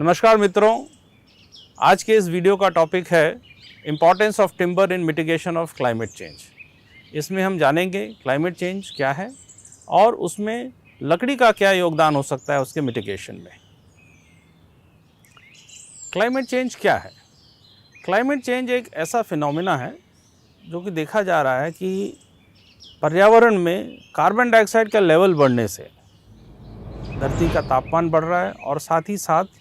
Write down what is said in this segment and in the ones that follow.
नमस्कार मित्रों, आज के इस वीडियो का टॉपिक है importance of timber in mitigation of climate change. इसमें हम जानेंगे क्लाइमेट चेंज क्या है और उसमें लकड़ी का क्या योगदान हो सकता है उसके मिटिगेशन में। क्लाइमेट चेंज क्या है? क्लाइमेट चेंज एक ऐसा फिनोमिना है जो कि देखा जा रहा है कि पर्यावरण में कार्बन डाइऑक्साइड का लेवल बढ़ने से धरती का तापमान बढ़ रहा है और साथ ही साथ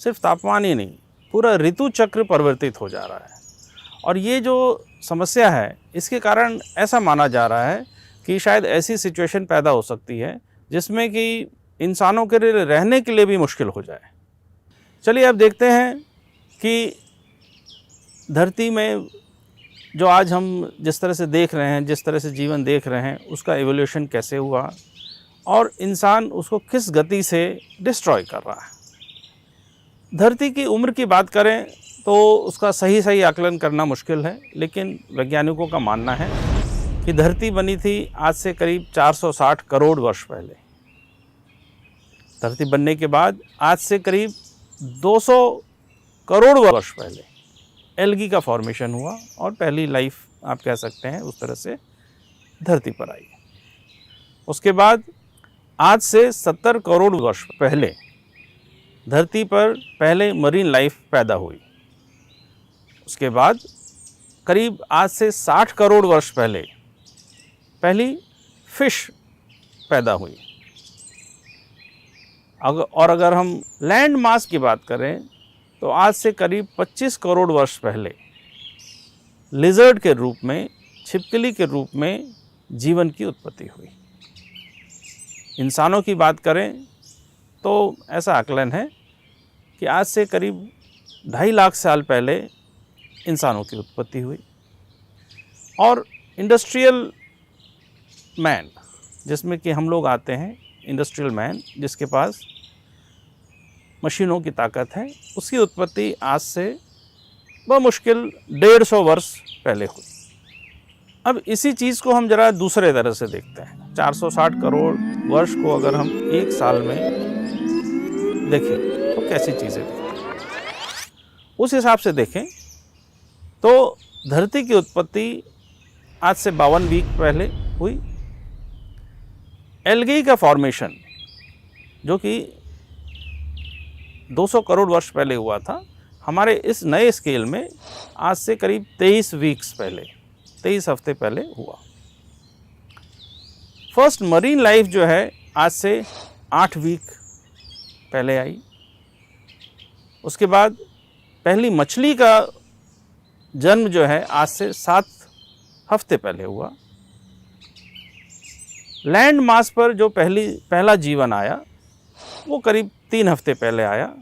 सिर्फ तापमान ही नहीं, पूरा ऋतु चक्र परिवर्तित हो जा रहा है। और ये जो समस्या है इसके कारण ऐसा माना जा रहा है कि शायद ऐसी सिचुएशन पैदा हो सकती है जिसमें कि इंसानों के लिए रहने के लिए भी मुश्किल हो जाए। चलिए अब देखते हैं कि धरती में जो आज हम जिस तरह से देख रहे हैं, जिस तरह से जीवन देख रहे हैं, उसका एवोल्यूशन कैसे हुआ और इंसान उसको किस गति से डिस्ट्रॉय कर रहा है। धरती की उम्र की बात करें तो उसका सही आकलन करना मुश्किल है, लेकिन वैज्ञानिकों का मानना है कि धरती बनी थी आज से करीब 460 करोड़ वर्ष पहले। धरती बनने के बाद आज से करीब 200 करोड़ वर्ष पहले एल्गी का फॉर्मेशन हुआ और पहली लाइफ आप कह सकते हैं उस तरह से धरती पर आई। उसके बाद आज से 70 करोड़ वर्ष पहले धरती पर पहले मरीन लाइफ पैदा हुई। उसके बाद करीब आज से 60 करोड़ वर्ष पहले पहली फिश पैदा हुई। और अगर हम लैंड मास की बात करें तो आज से करीब 25 करोड़ वर्ष पहले लिजर्ड के रूप में, छिपकली के रूप में जीवन की उत्पत्ति हुई। इंसानों की बात करें तो ऐसा आकलन है कि आज से करीब 2.5 लाख साल पहले इंसानों की उत्पत्ति हुई। और इंडस्ट्रियल मैन, जिसमें कि हम लोग आते हैं, इंडस्ट्रियल मैन जिसके पास मशीनों की ताकत है, उसकी उत्पत्ति आज से बमुश्किल 150 वर्ष पहले हुई। अब इसी चीज़ को हम ज़रा दूसरे तरह से देखते हैं। 460 करोड़ वर्ष को अगर हम एक साल में देखें तो कैसी चीज़ें देखें, उस हिसाब से देखें तो धरती की उत्पत्ति आज से 52 वीक पहले हुई। एल्गी का फॉर्मेशन जो कि 200 करोड़ वर्ष पहले हुआ था, हमारे इस नए स्केल में आज से करीब 23 वीक्स पहले, 23 हफ्ते पहले हुआ। फर्स्ट मरीन लाइफ जो है आज से 8 वीक पहले आई। उसके बाद पहली मछली का जन्म जो है आज से 7 हफ्ते पहले हुआ। लैंड मास पर जो पहला जीवन आया वो करीब 3 हफ्ते पहले आया।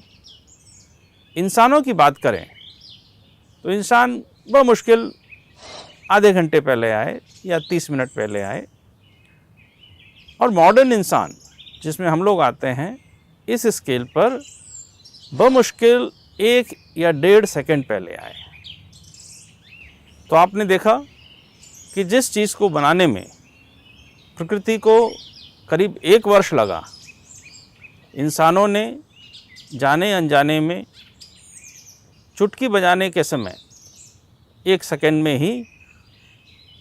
इंसानों की बात करें तो इंसान बमुश्किल आधे घंटे पहले आए या 30 मिनट पहले आए। और मॉडर्न इंसान जिसमें हम लोग आते हैं, इस स्केल पर बमुश्किल 1 या 1.5 सेकंड पहले आए। तो आपने देखा कि जिस चीज़ को बनाने में प्रकृति को करीब 1 वर्ष लगा, इंसानों ने जाने अनजाने में चुटकी बजाने के समय 1 सेकंड में ही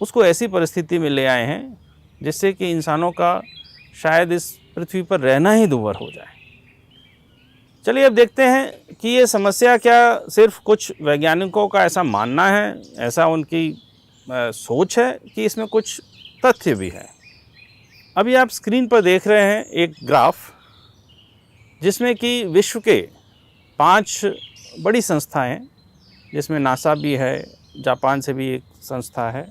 उसको ऐसी परिस्थिति में ले आए हैं जिससे कि इंसानों का शायद इस पृथ्वी पर रहना ही दूभर हो जाए। चलिए अब देखते हैं कि ये समस्या क्या सिर्फ कुछ वैज्ञानिकों का ऐसा मानना है, ऐसा उनकी सोच है, कि इसमें कुछ तथ्य भी है। अभी आप स्क्रीन पर देख रहे हैं एक ग्राफ जिसमें कि विश्व के 5 बड़ी संस्थाएं हैं, जिसमें नासा भी है, जापान से भी एक संस्था है।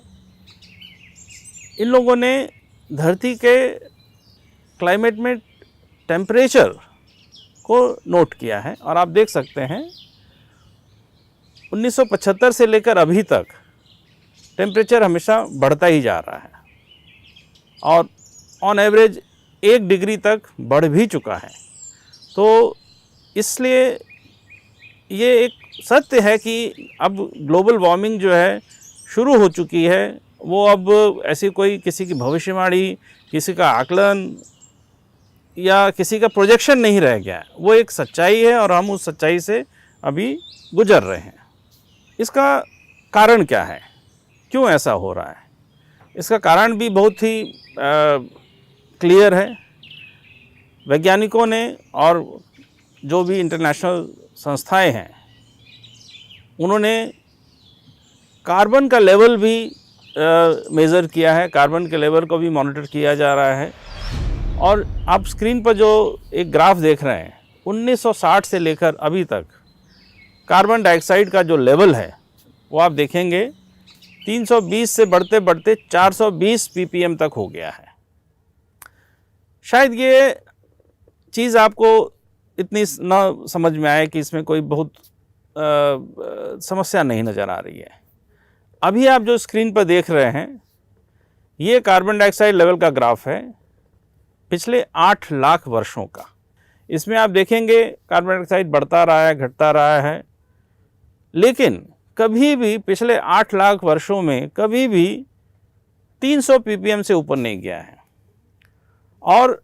इन लोगों ने धरती के क्लाइमेट में टेम्परेचर को नोट किया है और आप देख सकते हैं 1975 से लेकर अभी तक टेम्परेचर हमेशा बढ़ता ही जा रहा है और ऑन एवरेज 1 डिग्री तक बढ़ भी चुका है। तो इसलिए ये एक सत्य है कि अब ग्लोबल वार्मिंग जो है शुरू हो चुकी है। वो अब ऐसी कोई किसी की भविष्यवाणी, किसी का आकलन या किसी का प्रोजेक्शन नहीं रह गया है, वो एक सच्चाई है और हम उस सच्चाई से अभी गुजर रहे हैं। इसका कारण क्या है, क्यों ऐसा हो रहा है? इसका कारण भी बहुत ही क्लियर है। वैज्ञानिकों ने और जो भी इंटरनेशनल संस्थाएं हैं, उन्होंने कार्बन का लेवल भी मेज़र किया है, कार्बन के लेवल को भी मॉनिटर किया जा रहा है। और आप स्क्रीन पर जो एक ग्राफ देख रहे हैं, 1960 से लेकर अभी तक कार्बन डाइऑक्साइड का जो लेवल है वो आप देखेंगे 320 से बढ़ते बढ़ते 420 ppm तक हो गया है। शायद ये चीज़ आपको इतनी ना समझ में आए कि इसमें कोई बहुत समस्या नहीं नज़र आ रही है। अभी आप जो स्क्रीन पर देख रहे हैं, ये कार्बन डाइऑक्साइड लेवल का ग्राफ है पिछले 8 लाख वर्षों का। इसमें आप देखेंगे कार्बन डाइऑक्साइड बढ़ता रहा है, घटता रहा है, लेकिन कभी भी पिछले 8 लाख वर्षों में कभी भी 300 ppm से ऊपर नहीं गया है। और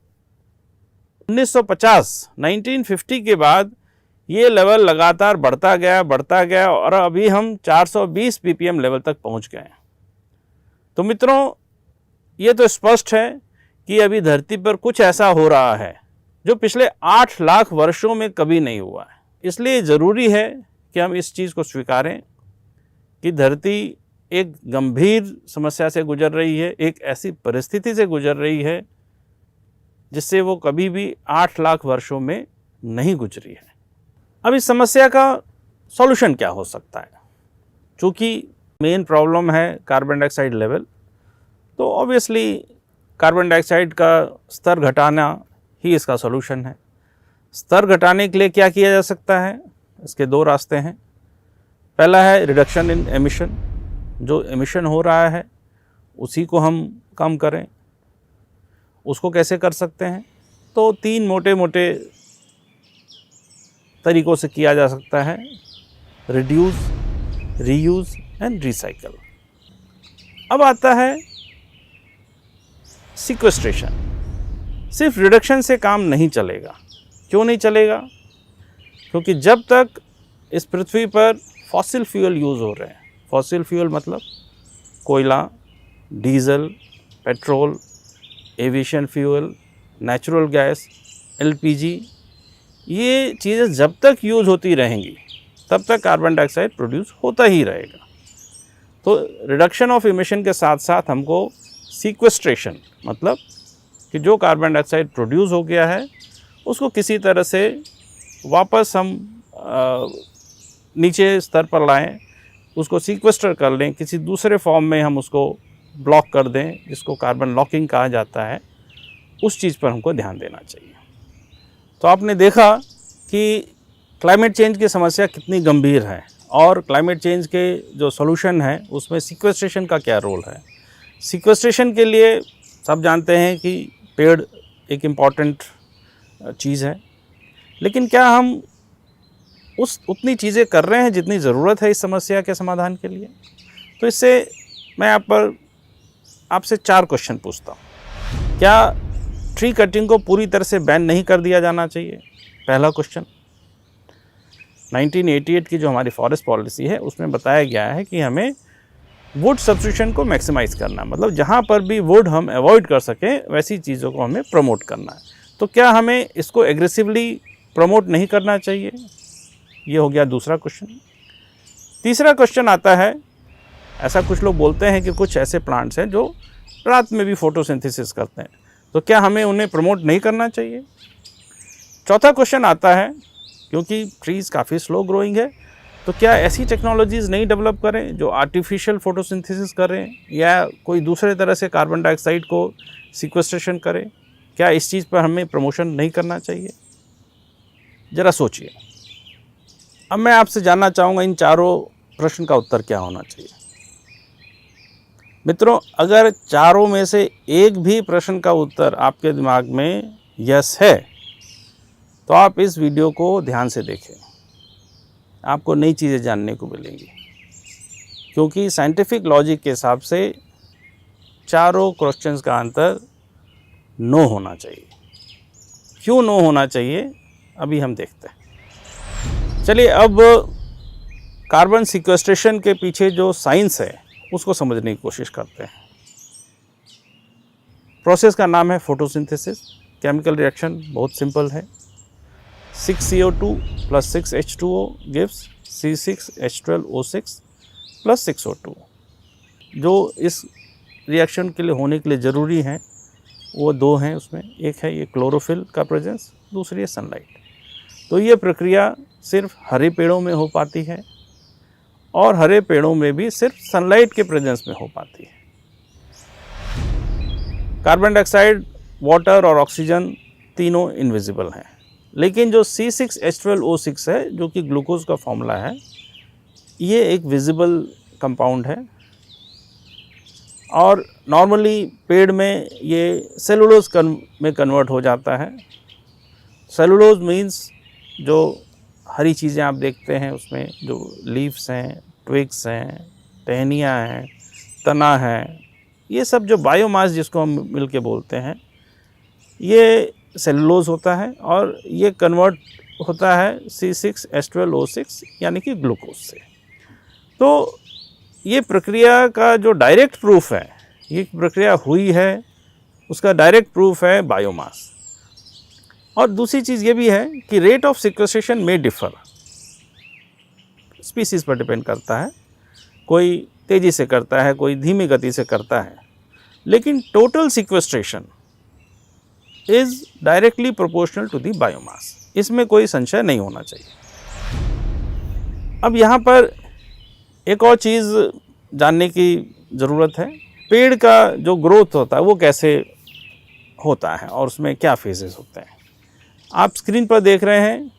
1950 के बाद ये लेवल लगातार बढ़ता गया और अभी हम 420 ppm लेवल तक पहुंच गए। तो मित्रों, ये तो स्पष्ट है कि अभी धरती पर कुछ ऐसा हो रहा है जो पिछले 8 लाख वर्षों में कभी नहीं हुआ है। इसलिए ज़रूरी है कि हम इस चीज़ को स्वीकारें कि धरती एक गंभीर समस्या से गुजर रही है, एक ऐसी परिस्थिति से गुजर रही है जिससे वो कभी भी 8 लाख वर्षों में नहीं गुजरी है। अब इस समस्या का सॉल्यूशन क्या हो सकता है? चूँकि मेन प्रॉब्लम है कार्बन डाइऑक्साइड लेवल, तो ऑब्वियसली कार्बन डाइऑक्साइड का स्तर घटाना ही इसका सॉल्यूशन है। स्तर घटाने के लिए क्या किया जा सकता है? इसके 2 रास्ते हैं। पहला है रिडक्शन इन एमिशन, जो एमिशन हो रहा है उसी को हम कम करें। उसको कैसे कर सकते हैं? तो 3 मोटे मोटे तरीक़ों से किया जा सकता है: रिड्यूस, रीयूज़ एंड रिसाइकल। अब आता है सिक्वेस्ट्रेशन। सिर्फ रिडक्शन से काम नहीं चलेगा। क्यों नहीं चलेगा? क्योंकि जब तक इस पृथ्वी पर फॉसिल फ्यूल यूज़ हो रहे हैं, फॉसिल फ्यूल मतलब कोयला, diesel, petrol, aviation fuel, natural gas, LPG, ये चीज़ें जब तक यूज़ होती रहेंगी तब तक कार्बन डाइऑक्साइड प्रोड्यूस होता ही रहेगा। तो रिडक्शन ऑफ इमिशन के साथ साथ हमको सीक्वेस्ट्रेशन, मतलब कि जो कार्बन डाइऑक्साइड प्रोड्यूस हो गया है उसको किसी तरह से वापस हम नीचे स्तर पर लाएं, उसको सीक्वेस्टर कर लें, किसी दूसरे फॉर्म में हम उसको ब्लॉक कर दें, जिसको कार्बन लॉकिंग कहा जाता है। उस चीज़ पर हमको ध्यान देना चाहिए। तो आपने देखा कि क्लाइमेट चेंज की समस्या कितनी गंभीर है और क्लाइमेट चेंज के जो सॉल्यूशन है उसमें सीक्वेस्ट्रेशन का क्या रोल है। सीक्वेस्ट्रेशन के लिए सब जानते हैं कि पेड़ एक इम्पॉर्टेंट चीज़ है, लेकिन क्या हम उतनी चीज़ें कर रहे हैं जितनी ज़रूरत है इस समस्या के समाधान के लिए? तो इससे मैं आपसे 4 क्वेश्चन पूछता हूँ। क्या ट्री कटिंग को पूरी तरह से बैन नहीं कर दिया जाना चाहिए? पहला क्वेश्चन। 1988 की जो हमारी फॉरेस्ट पॉलिसी है उसमें बताया गया है कि हमें वुड सब्स्टिट्यूशन को मैक्सिमाइज़ करना है, मतलब जहाँ पर भी वुड हम अवॉइड कर सकें वैसी चीज़ों को हमें प्रमोट करना है। तो क्या हमें इसको एग्रेसिवली प्रमोट नहीं करना चाहिए? ये हो गया दूसरा क्वेश्चन। तीसरा क्वेश्चन आता है, ऐसा कुछ लोग बोलते हैं कि कुछ ऐसे प्लांट्स हैं जो रात में भी फोटोसिंथेसिस करते हैं, तो क्या हमें उन्हें प्रमोट नहीं करना चाहिए? चौथा क्वेश्चन आता है, क्योंकि ट्रीज़ काफ़ी स्लो ग्रोइंग है, तो क्या ऐसी टेक्नोलॉजीज़ नहीं डेवलप करें जो आर्टिफिशियल फोटोसिंथेसिस करें या कोई दूसरे तरह से कार्बन डाइऑक्साइड को सिक्वेस्ट्रेशन करें? क्या इस चीज़ पर हमें प्रमोशन नहीं करना चाहिए? ज़रा सोचिए। अब मैं आपसे जानना चाहूँगा इन चारों प्रश्न का उत्तर क्या होना चाहिए। मित्रों, अगर चारों में से एक भी प्रश्न का उत्तर आपके दिमाग में यस है तो आप इस वीडियो को ध्यान से देखें, आपको नई चीज़ें जानने को मिलेंगी, क्योंकि साइंटिफिक लॉजिक के हिसाब से चारों क्वेश्चंस का आंसर नो होना चाहिए। क्यों नो होना चाहिए, अभी हम देखते हैं। चलिए अब कार्बन सिक्वेस्ट्रेशन के पीछे जो साइंस है उसको समझने की कोशिश करते हैं। प्रोसेस का नाम है फोटोसिंथेसिस। केमिकल रिएक्शन बहुत सिंपल है। 6CO2 + 6H2O gives C6H12O6 + 6O2। जो इस रिएक्शन के लिए होने के लिए ज़रूरी हैं वो दो हैं उसमें, एक है ये क्लोरोफिल का प्रेजेंस, दूसरी है सनलाइट। तो ये प्रक्रिया सिर्फ हरे पेड़ों में हो पाती है और हरे पेड़ों में भी सिर्फ सनलाइट के प्रेजेंस में हो पाती है। कार्बन डाइऑक्साइड, वाटर और ऑक्सीजन तीनों इनविजिबल हैं, लेकिन जो C6H12O6 है जो कि ग्लूकोज का फॉर्मूला है, ये एक विजिबल कंपाउंड है और नॉर्मली पेड़ में ये सेलुलोज में कन्वर्ट हो जाता है। सेलुलोज मीन्स जो हरी चीज़ें आप देखते हैं उसमें जो लीव्स हैं, ट्विग्स हैं, टहनियाँ हैं, तना है, ये सब जो बायोमास जिसको हम मिलके बोलते हैं, ये सेलुलोज होता है और ये कन्वर्ट होता है C6H12O6 यानी कि ग्लूकोज से। तो ये प्रक्रिया का जो डायरेक्ट प्रूफ है, ये प्रक्रिया हुई है, उसका डायरेक्ट प्रूफ है बायोमास। और दूसरी चीज़ ये भी है कि रेट ऑफ सिक्वेस्ट्रेशन में डिफर, स्पीसीज़ पर डिपेंड करता है, कोई तेज़ी से करता है, कोई धीमी गति से करता है, लेकिन total sequestration is directly proportional to the biomass. इसमें कोई संशय नहीं होना चाहिए। अब यहाँ पर एक और चीज़ जानने की ज़रूरत है, पेड़ का जो ग्रोथ होता है वो कैसे होता है और उसमें क्या फेजेस होते हैं। आप स्क्रीन पर देख रहे हैं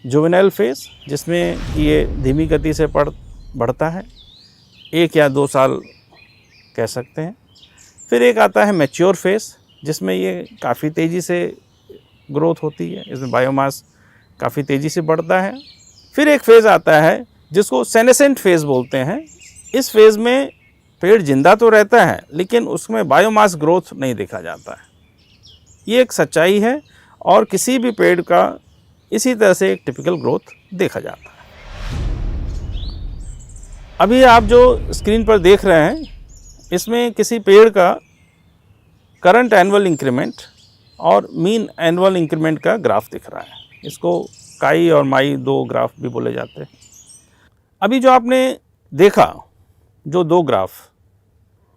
जुवेनाइल फेज, जिसमें ये धीमी गति से बढ़ता है, 1 या 2 साल कह सकते हैं। फिर एक आता है मैच्योर फेज, जिसमें ये काफ़ी तेज़ी से ग्रोथ होती है, इसमें बायोमास काफ़ी तेज़ी से बढ़ता है। फिर एक फेज़ आता है जिसको सेनेसेंट फेज़ बोलते हैं। इस फेज़ में पेड़ जिंदा तो रहता है लेकिन उसमें बायोमास ग्रोथ नहीं देखा जाता है। ये एक सच्चाई है और किसी भी पेड़ का इसी तरह से एक टिपिकल ग्रोथ देखा जाता है। अभी आप जो स्क्रीन पर देख रहे हैं, इसमें किसी पेड़ का करंट एनुअल इंक्रीमेंट और मीन एनुअल इंक्रीमेंट का ग्राफ दिख रहा है। इसको काई और माई 2 ग्राफ भी बोले जाते हैं। अभी जो आपने देखा जो 2 ग्राफ,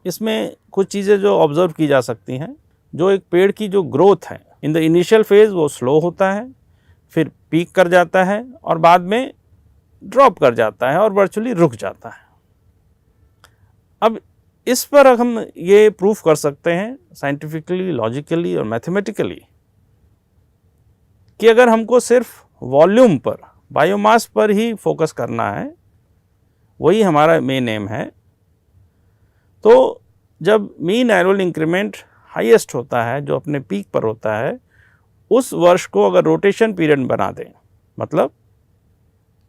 इसमें कुछ चीज़ें जो ऑब्ज़र्व की जा सकती हैं। जो एक पेड़ की जो ग्रोथ है इन द इनिशियल फेज़ वो स्लो होता है, फिर पीक कर जाता है और बाद में ड्रॉप कर जाता है और वर्चुअली रुक जाता है। अब इस पर हम ये प्रूफ कर सकते हैं साइंटिफिकली, लॉजिकली और मैथमेटिकली कि अगर हमको सिर्फ वॉल्यूम पर, बायोमास पर ही फोकस करना है, वही हमारा मेन एम है, तो जब मीन एनुअल इंक्रीमेंट हाईएस्ट होता है, जो अपने पीक पर होता है, उस वर्ष को अगर रोटेशन पीरियड बना दें, मतलब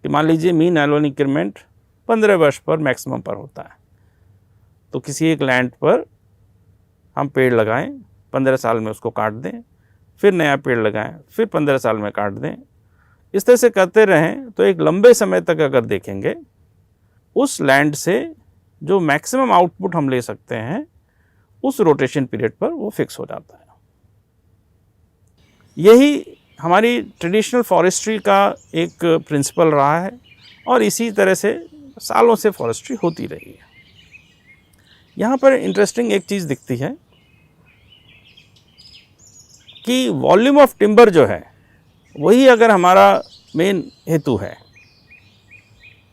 कि मान लीजिए मीन एनुअल इंक्रीमेंट 15 वर्ष पर मैक्सिमम पर होता है, तो किसी एक लैंड पर हम पेड़ लगाएं, 15 साल में उसको काट दें, फिर नया पेड़ लगाएं, फिर 15 साल में काट दें, इस तरह से करते रहें तो एक लंबे समय तक अगर देखेंगे, उस लैंड से जो मैक्सिमम आउटपुट हम ले सकते हैं उस रोटेशन पीरियड पर वो फिक्स हो जाता है। यही हमारी ट्रेडिशनल फॉरेस्ट्री का एक प्रिंसिपल रहा है और इसी तरह से सालों से फॉरेस्ट्री होती रही है। यहाँ पर इंटरेस्टिंग एक चीज़ दिखती है कि वॉल्यूम ऑफ टिम्बर जो है वही अगर हमारा मेन हेतु है,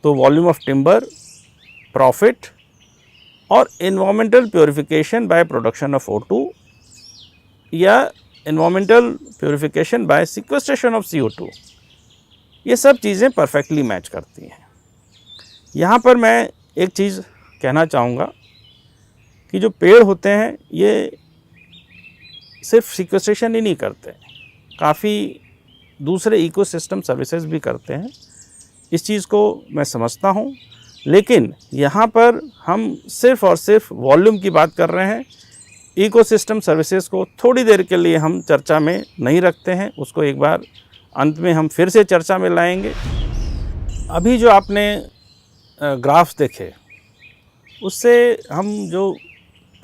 तो वॉल्यूम ऑफ टिम्बर, प्रॉफिट और environmental purification by production of O2 या environmental purification by sequestration of CO2, ये सब चीज़ें परफेक्टली मैच करती हैं। यहाँ पर मैं एक चीज़ कहना चाहूँगा कि जो पेड़ होते हैं ये सिर्फ सिक्वेस्ट्रेशन ही नहीं करते, काफ़ी दूसरे इकोसिस्टम सर्विसेज भी करते हैं। इस चीज़ को मैं समझता हूँ, लेकिन यहाँ पर हम सिर्फ और सिर्फ वॉल्यूम की बात कर रहे हैं। इकोसिस्टम सर्विसेज को थोड़ी देर के लिए हम चर्चा में नहीं रखते हैं, उसको एक बार अंत में हम फिर से चर्चा में लाएंगे। अभी जो आपने ग्राफ्स देखे उससे हम जो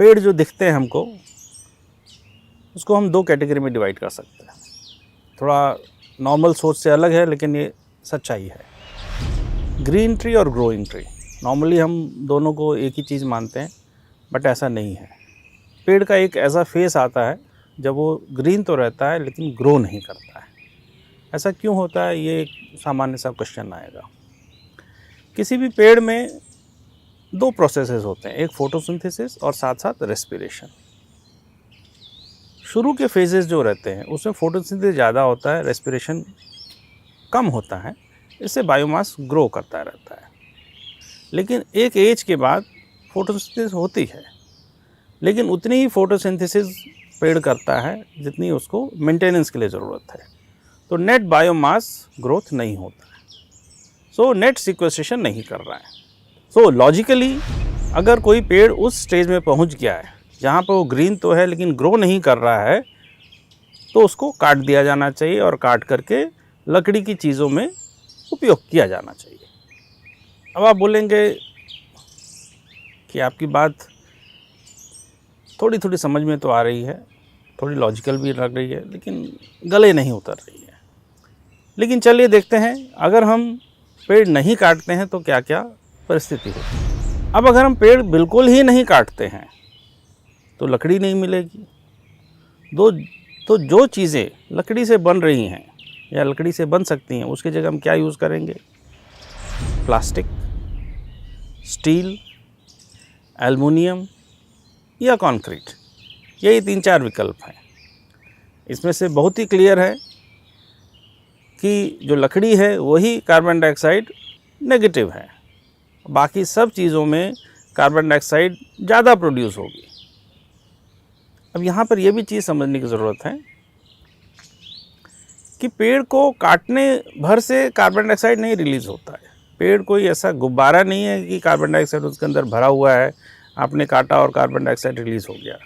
पेड़ जो दिखते हैं हमको, उसको हम दो कैटेगरी में डिवाइड कर सकते हैं। थोड़ा नॉर्मल सोच से अलग है लेकिन ये सच्चाई है। ग्रीन ट्री और ग्रोइंग ट्री, नॉर्मली हम दोनों को एक ही चीज़ मानते हैं, बट ऐसा नहीं है। पेड़ का एक ऐसा फेस आता है जब वो ग्रीन तो रहता है लेकिन ग्रो नहीं करता है। ऐसा क्यों होता है, ये एक सामान्य सा क्वेश्चन आएगा। किसी भी पेड़ में दो प्रोसेसेस होते हैं, एक फोटोसिंथेसिस और साथ साथ रेस्पिरेशन। शुरू के फेजेस जो रहते हैं उसमें फोटोसिंथेसिस ज़्यादा होता है, रेस्पिरेशन कम होता है, इससे बायोमास ग्रो करता रहता है। लेकिन एक एज के बाद फोटोसिंथेसिस होती है, लेकिन उतनी ही फोटोसिंथेसिस पेड़ करता है जितनी उसको मेंटेनेंस के लिए ज़रूरत है। तो नेट बायोमास ग्रोथ नहीं होता है, सो नेट सिक्वेस्ट्रेशन नहीं कर रहा है। सो लॉजिकली अगर कोई पेड़ उस स्टेज में पहुंच गया है जहाँ पर वो ग्रीन तो है लेकिन ग्रो नहीं कर रहा है, तो उसको काट दिया जाना चाहिए और काट करके लकड़ी की चीज़ों में उपयोग किया जाना चाहिए। अब आप बोलेंगे कि आपकी बात थोड़ी थोड़ी समझ में तो आ रही है, थोड़ी लॉजिकल भी लग रही है, लेकिन गले नहीं उतर रही है। लेकिन चलिए देखते हैं, अगर हम पेड़ नहीं काटते हैं तो क्या क्या परिस्थिति होती है। अब अगर हम पेड़ बिल्कुल ही नहीं काटते हैं तो लकड़ी नहीं मिलेगी। तो जो चीज़ें लकड़ी से बन रही हैं या लकड़ी से बन सकती हैं उसकी जगह हम क्या यूज़ करेंगे? प्लास्टिक, स्टील, एल्युमिनियम या कंक्रीट। यही 3-4 विकल्प हैं। इसमें से बहुत ही क्लियर है कि जो लकड़ी है वही कार्बन डाइऑक्साइड नेगेटिव है, बाकी सब चीज़ों में कार्बन डाइऑक्साइड ज़्यादा प्रोड्यूस होगी। अब यहाँ पर यह भी चीज़ समझने की ज़रूरत है कि पेड़ को काटने भर से कार्बन डाइऑक्साइड नहीं रिलीज़ होता है। पेड़ कोई ऐसा गुब्बारा नहीं है कि कार्बन डाइऑक्साइड उसके अंदर भरा हुआ है, आपने काटा और कार्बन डाइऑक्साइड रिलीज़ हो गया।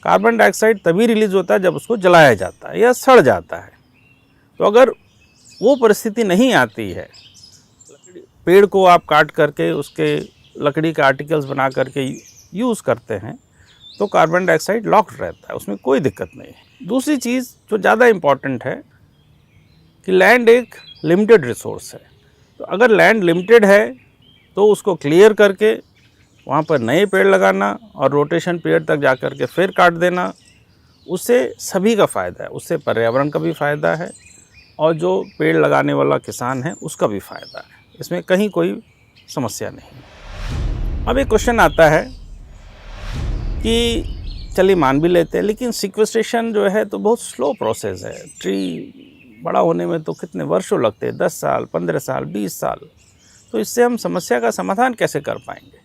कार्बन डाइऑक्साइड तभी रिलीज़ होता है जब उसको जलाया जाता है या सड़ जाता है। तो अगर वो परिस्थिति नहीं आती है, पेड़ को आप काट करके उसके लकड़ी के आर्टिकल्स बना करके यूज़ करते हैं तो कार्बन डाइऑक्साइड लॉक्ड रहता है, उसमें कोई दिक्कत नहीं है। दूसरी चीज़ जो ज़्यादा इम्पॉर्टेंट है कि लैंड एक लिमिटेड रिसोर्स है। तो अगर लैंड लिमिटेड है तो उसको क्लियर करके वहाँ पर नए पेड़ लगाना और रोटेशन पीरियड तक जा कर के फिर काट देना, उससे सभी का फ़ायदा है। उससे पर्यावरण का भी फ़ायदा है और जो पेड़ लगाने वाला किसान है उसका भी फ़ायदा है। इसमें कहीं कोई समस्या नहीं। अब एक क्वेश्चन आता है कि चलिए मान भी लेते हैं, लेकिन सिक्वेस्ट्रेशन जो है तो बहुत स्लो प्रोसेस है। ट्री बड़ा होने में तो कितने वर्षों लगते हैं, 10 साल, 15 साल, 20 साल। तो इससे हम समस्या का समाधान कैसे कर पाएंगे?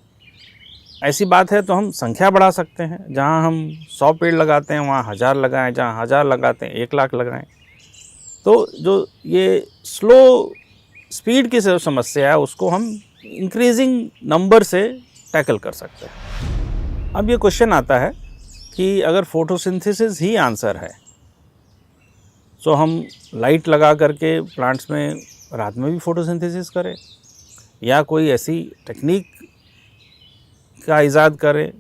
ऐसी बात है तो हम संख्या बढ़ा सकते हैं। जहाँ हम 100 पेड़ लगाते हैं वहाँ 1000 लगाएं, जहाँ 1000 लगाते हैं 1 लाख लगाएं। तो जो ये स्लो स्पीड की समस्या है उसको हम इंक्रीजिंग नंबर से टैकल कर सकते हैं। अब ये क्वेश्चन आता है कि अगर फोटोसिंथेसिस ही आंसर है तो हम लाइट लगा करके प्लांट्स में रात में भी फोटोसिंथेसिस करें, या कोई ऐसी टेक्निक का इजाद करें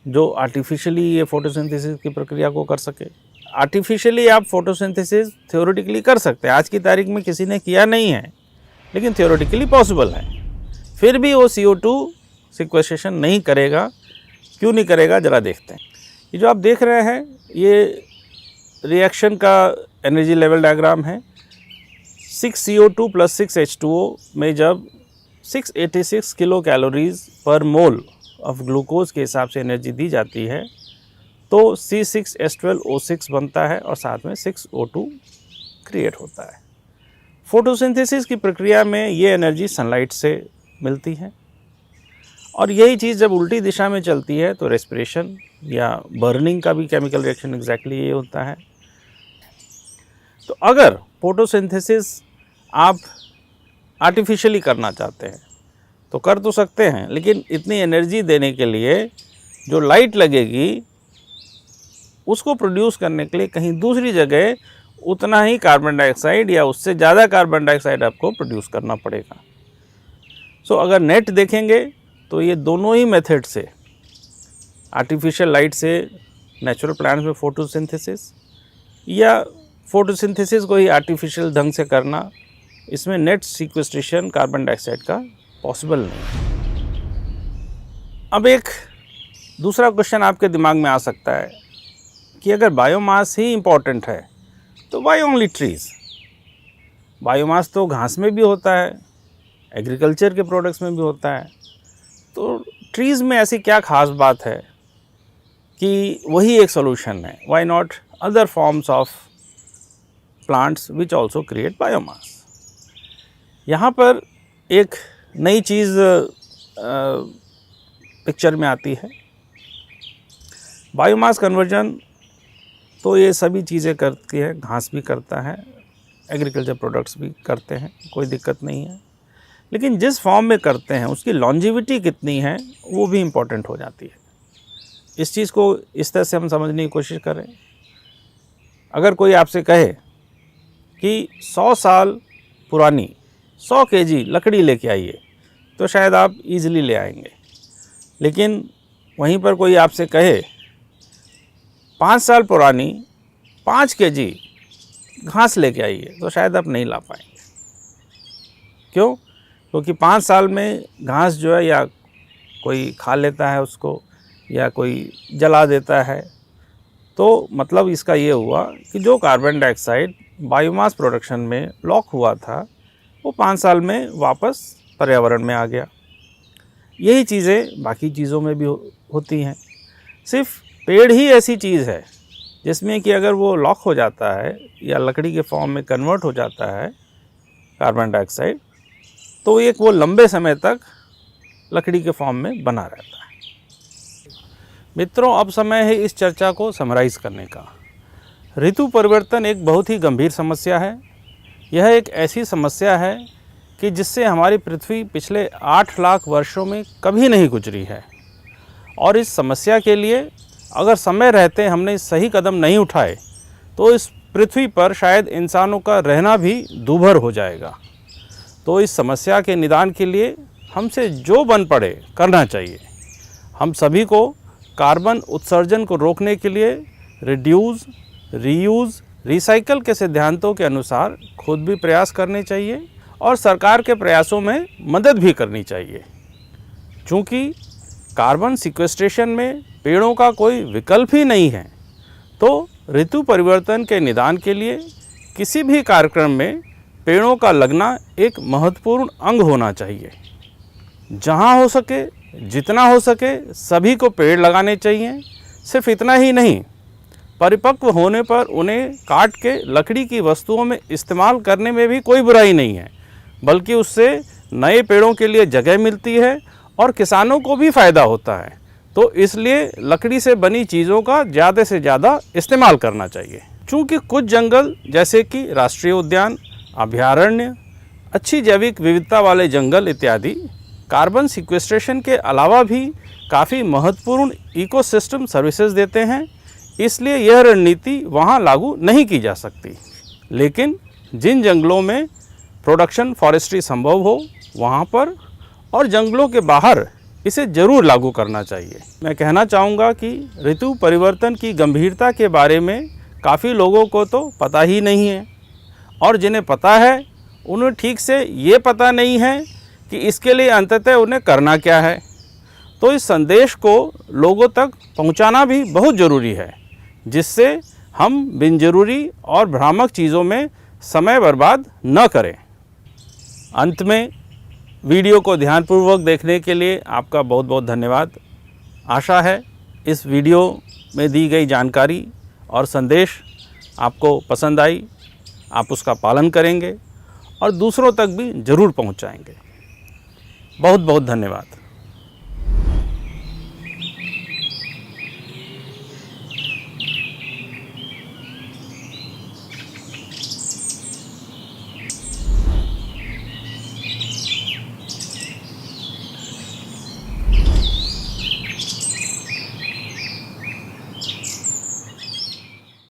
जो आर्टिफिशियली ये फोटोसिंथेसिस की प्रक्रिया को कर सके। आर्टिफिशियली आप फोटोसिंथेसिस थ्योरेटिकली कर सकते हैं, आज की तारीख में किसी ने किया नहीं है, लेकिन थ्योरेटिकली पॉसिबल है। फिर भी वो CO2 सिक्वेस्ट्रेशन नहीं करेगा। क्यों नहीं करेगा, ज़रा देखते हैं। ये जो आप देख रहे हैं ये रिएक्शन का एनर्जी लेवल डायग्राम है। 6 CO2 + 6 H2O में जब 686 किलो कैलोरीज पर मोल ऑफ ग्लूकोज के हिसाब से एनर्जी दी जाती है तो C6H12O6 बनता है और साथ में 6O2 क्रिएट होता है। फोटोसिंथेसिस की प्रक्रिया में ये एनर्जी सनलाइट से मिलती है और यही चीज़ जब उल्टी दिशा में चलती है तो रेस्पिरेशन या बर्निंग का भी केमिकल रिएक्शन एग्जैक्टली ये होता है। तो अगर फोटोसिंथेसिस आप आर्टिफिशियली करना चाहते हैं तो कर तो सकते हैं, लेकिन इतनी एनर्जी देने के लिए जो लाइट लगेगी उसको प्रोड्यूस करने के लिए कहीं दूसरी जगह उतना ही कार्बन डाइऑक्साइड या उससे ज़्यादा कार्बन डाइऑक्साइड आपको प्रोड्यूस करना पड़ेगा। सो अगर नेट देखेंगे तो ये दोनों ही मेथड से, आर्टिफिशियल लाइट से नेचुरल प्लांट्स में फोटोसिंथेसिस या फोटोसिंथेसिस को ही आर्टिफिशियल ढंग से करना, इसमें नेट सीक्वेस्ट्रेशन कार्बन डाइऑक्साइड का पॉसिबल नहीं। अब एक दूसरा क्वेश्चन आपके दिमाग में आ सकता है कि अगर बायोमास ही इम्पॉर्टेंट है तो वाई ओनली ट्रीज़? बायोमास तो घास में भी होता है, एग्रीकल्चर के प्रोडक्ट्स में भी होता है, तो ट्रीज़ में ऐसी क्या खास बात है कि वही एक सॉल्यूशन है? Why not other forms of plants which also create biomass? यहाँ पर एक नई चीज़ पिक्चर में आती है। बायोमास कन्वर्जन तो ये सभी चीज़ें करती है, घास भी करता है, एग्रीकल्चर प्रोडक्ट्स भी करते हैं, कोई दिक्कत नहीं है। लेकिन जिस फॉर्म में करते हैं उसकी लॉन्जिविटी कितनी है वो भी इम्पॉर्टेंट हो जाती है। इस चीज़ को इस तरह से हम समझने की कोशिश करें। अगर कोई आपसे कहे कि 100 साल पुरानी 100 kg लकड़ी लेके आइए तो शायद आप इजीली ले आएंगे, लेकिन वहीं पर कोई आपसे कहे 5 साल पुरानी 5 kg घास लेके आइए तो शायद आप नहीं ला पाएंगे। क्यों? क्योंकि 5 साल में घास जो है या कोई खा लेता है उसको या कोई जला देता है, तो मतलब इसका ये हुआ कि जो कार्बन डाइऑक्साइड बायोमास प्रोडक्शन में लॉक हुआ था वो 5 साल में वापस पर्यावरण में आ गया। यही चीज़ें बाकी चीज़ों में भी होती हैं। सिर्फ पेड़ ही ऐसी चीज़ है जिसमें कि अगर वो लॉक हो जाता है या लकड़ी के फॉर्म में कन्वर्ट हो जाता है कार्बन डाइऑक्साइड, तो एक वो लंबे समय तक लकड़ी के फॉर्म में बना रहता है। मित्रों, अब समय है इस चर्चा को समराइज़ करने का। ऋतु परिवर्तन एक बहुत ही गंभीर समस्या है। यह एक ऐसी समस्या है कि जिससे हमारी पृथ्वी पिछले 8 लाख वर्षों में कभी नहीं गुजरी है, और इस समस्या के लिए अगर समय रहते हमने सही कदम नहीं उठाए तो इस पृथ्वी पर शायद इंसानों का रहना भी दूभर हो जाएगा। तो इस समस्या के निदान के लिए हमसे जो बन पड़े करना चाहिए। हम सभी को कार्बन उत्सर्जन को रोकने के लिए रिड्यूस, रीयूज़, रिसाइकल के सिद्धांतों के अनुसार खुद भी प्रयास करने चाहिए और सरकार के प्रयासों में मदद भी करनी चाहिए। चूँकि कार्बन सिक्वेस्ट्रेशन में पेड़ों का कोई विकल्प ही नहीं है, तो ऋतु परिवर्तन के निदान के लिए किसी भी कार्यक्रम में पेड़ों का लगना एक महत्वपूर्ण अंग होना चाहिए। जहाँ हो सके, जितना हो सके सभी को पेड़ लगाने चाहिए। सिर्फ इतना ही नहीं, परिपक्व होने पर उन्हें काट के लकड़ी की वस्तुओं में इस्तेमाल करने में भी कोई बुराई नहीं है, बल्कि उससे नए पेड़ों के लिए जगह मिलती है और किसानों को भी फ़ायदा होता है। तो इसलिए लकड़ी से बनी चीज़ों का ज़्यादा से ज़्यादा इस्तेमाल करना चाहिए। चूँकि कुछ जंगल जैसे कि राष्ट्रीय उद्यान, अभयारण्य, अच्छी जैविक विविधता वाले जंगल इत्यादि कार्बन सिक्वेस्ट्रेशन के अलावा भी काफ़ी महत्वपूर्ण इकोसिस्टम सर्विसेज देते हैं, इसलिए यह रणनीति वहाँ लागू नहीं की जा सकती। लेकिन जिन जंगलों में प्रोडक्शन फॉरेस्ट्री संभव हो वहाँ पर और जंगलों के बाहर इसे ज़रूर लागू करना चाहिए। मैं कहना चाहूँगा कि ऋतु परिवर्तन की गंभीरता के बारे में काफ़ी लोगों को तो पता ही नहीं है, और जिन्हें पता है उन्हें ठीक से ये पता नहीं है कि इसके लिए अंततः उन्हें करना क्या है। तो इस संदेश को लोगों तक पहुंचाना भी बहुत ज़रूरी है, जिससे हम बिनजरूरी और भ्रामक चीज़ों में समय बर्बाद न करें। अंत में वीडियो को ध्यानपूर्वक देखने के लिए आपका बहुत बहुत धन्यवाद। आशा है इस वीडियो में दी गई जानकारी और संदेश आपको पसंद आई, आप उसका पालन करेंगे और दूसरों तक भी ज़रूर पहुंचाएंगे। बहुत बहुत धन्यवाद।